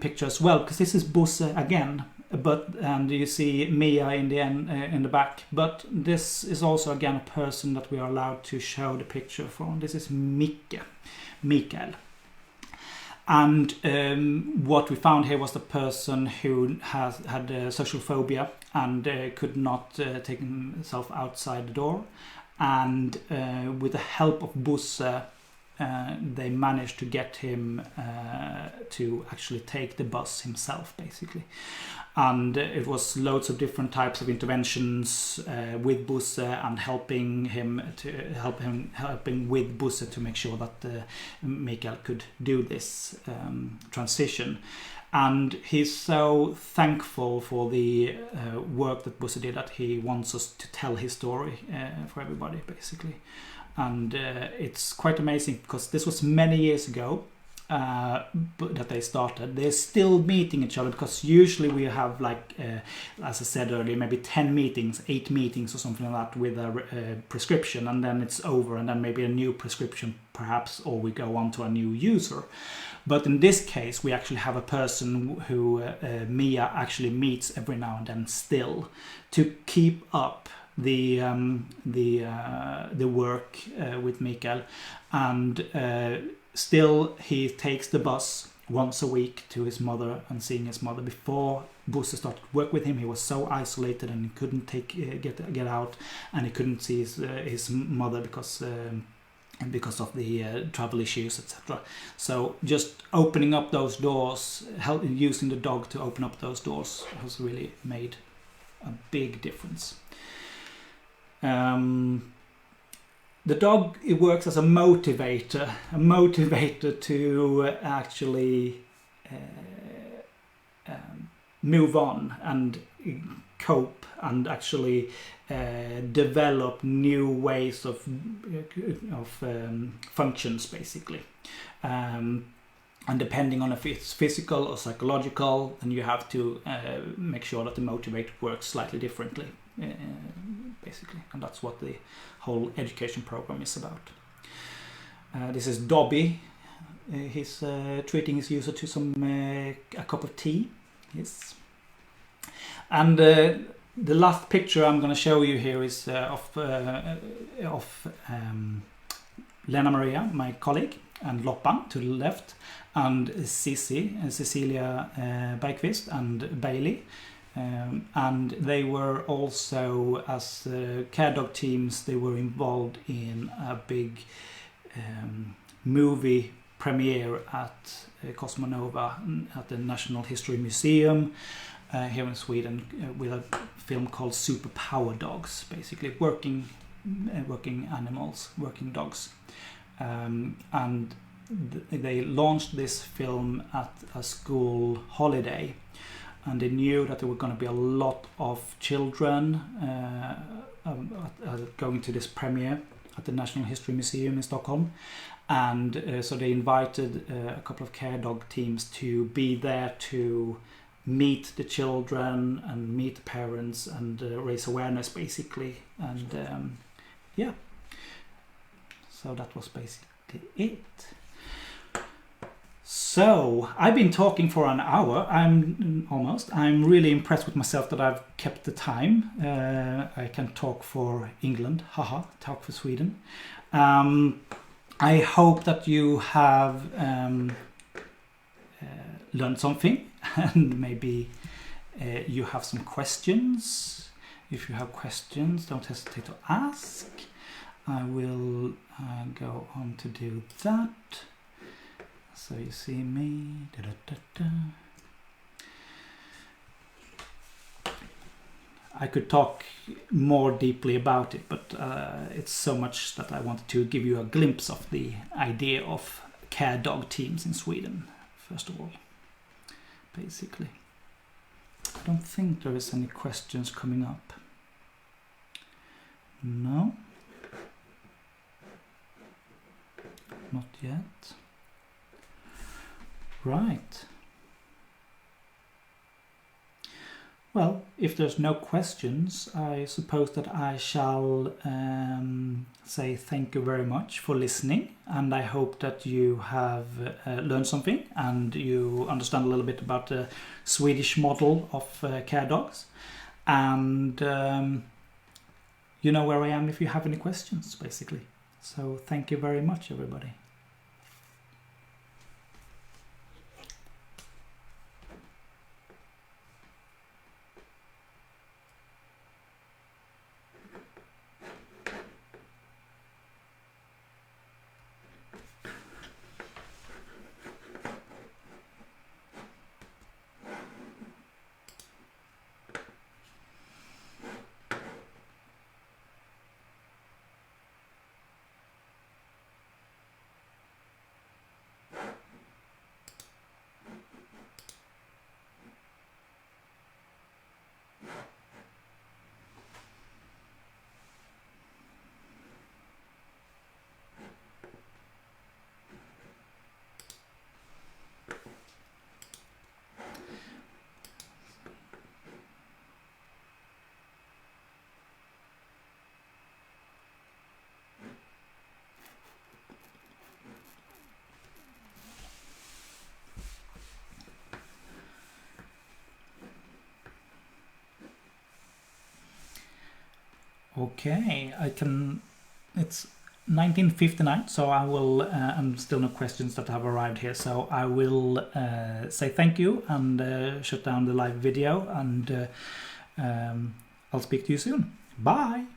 Speaker 1: picture as well, because this is Bosse again. and you see Mia in the end, in the back. But this is also again a person that we are allowed to show the picture from. This is Mikael. And what we found here was the person who had social phobia and could not take himself outside the door. And with the help of Bosse, they managed to get him to actually take the bus himself, basically. And it was loads of different types of interventions with Bosse and helping with Bosse to make sure that Mikael could do this transition. And he's so thankful for the work that Bosse did that he wants us to tell his story for everybody, basically. And it's quite amazing because this was many years ago that they started. They're still meeting each other because usually we have, like, as I said earlier, maybe 10 meetings, 8 meetings or something like that with a prescription, and then it's over, and then maybe a new prescription perhaps, or we go on to a new user. But in this case, we actually have a person who Mia actually meets every now and then still to keep up the work with Mikael, and still he takes the bus once a week to his mother and seeing his mother. Before Bosse started work with him, he was so isolated and he couldn't get out, and he couldn't see his mother because of the travel issues, etc. So just opening up those doors, using the dog to open up those doors, has really made a big difference. The dog, it works as a motivator to actually move on and cope and actually develop new ways of functions, basically. And depending on if it's physical or psychological, then you have to make sure that the motivator works slightly differently, basically. And that's what the whole education program is about. This is Dobby. He's treating his user to a cup of tea. Yes. And the last picture I'm going to show you here is of Lena Maria, my colleague, and Loppan to the left, and Cecilia Bergqvist and Bailey. And they were also, as care dog teams, they were involved in a big movie premiere at Cosmonova at the National History Museum here in Sweden, with a film called Super Power Dogs, basically working animals, working dogs. And they launched this film at a school holiday, and they knew that there were going to be a lot of children going to this premiere at the National History Museum in Stockholm. And so they invited a couple of care dog teams to be there to meet the children and meet the parents and raise awareness, basically. And yeah, so that was basically it. So I've been talking for an hour. I'm really impressed with myself that I've kept the time. I can talk for England, talk for Sweden. I hope that you have learned something, and maybe you have some questions. If you have questions, don't hesitate to ask. I will go on to do that. So you see me. I could talk more deeply about it, but it's so much that I wanted to give you a glimpse of the idea of care dog teams in Sweden, first of all, basically. I don't think there is any questions coming up. No? Not yet. Right. Well, if there's no questions, I suppose that I shall say thank you very much for listening, and I hope that you have learned something and you understand a little bit about the Swedish model of care dogs. And you know where I am if you have any questions, basically. So thank you very much, everybody. Okay, it's 19:59, so I will, and still no questions that have arrived here, so I will say thank you and shut down the live video, and I'll speak to you soon. Bye!